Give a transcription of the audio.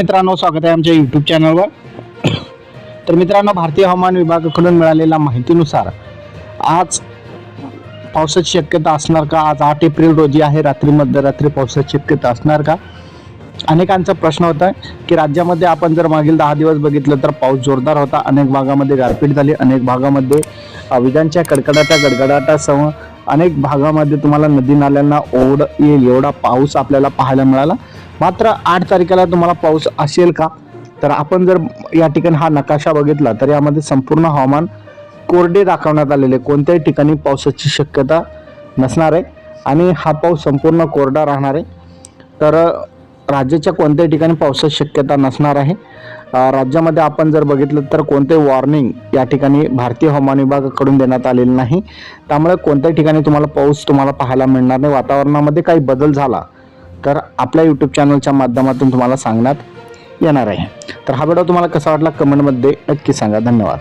मित्रांनो, स्वागत आहे आमच्या यूट्यूब चॅनलवर. तर मित्रांनो, भारतीय हवामान विभागाकडून मिळालेल्या माहितीनुसार आज पावसाची शक्यता असणार का? आज 8 एप्रिल रोजी आहे, मध्यरात्री पावसाची शक्यता असणार का? अनेकांचा प्रश्न होता की राज्यामध्ये आपण जर मागील 10 दिवस बघितलं तर पाऊस जोरदार होता. अनेक भागामध्ये गारपीट झाली, अनेक भागामध्ये विजांच्या गडगडाटासह अनेक भागामध्ये तुम्हाला नदी नाल्यांना ओढ येईल एवढा पाऊस आपल्याला पाहायला मिळाला. मात्र 8 तारखेला तुम्हाला पाऊस असेल का? तर आपण जर या ठिकाणी हा नकाशा बघितला तर यामध्ये संपूर्ण हवामान कोरडे दाखवण्यात आलेले, कोणत्याही ठिकाणी पावसाची शक्यता नसणार आहे आणि हा पाऊस संपूर्ण कोरडा राहणार आहे. तर राज्याच्या कोणत्याही ठिकाणी पावसाची शक्यता नसणार आहे. राज्यामध्ये आपण जर बघितलं तर कोणतेही वॉर्निंग या ठिकाणी भारतीय हवामान विभागाकडून देण्यात आलेलं नाही. त्यामुळे कोणत्याही ठिकाणी तुम्हाला पाऊस पाहायला मिळणार नाही. वातावरणामध्ये काही बदल झाला तर आपल्या यूट्यूब चॅनलच्या माध्यमातून तुम्हाला सांगण्यात येणार आहे. तर हा व्हिडिओ तुम्हाला कसा वाटला कमेंटमध्ये नक्की सांगा. धन्यवाद.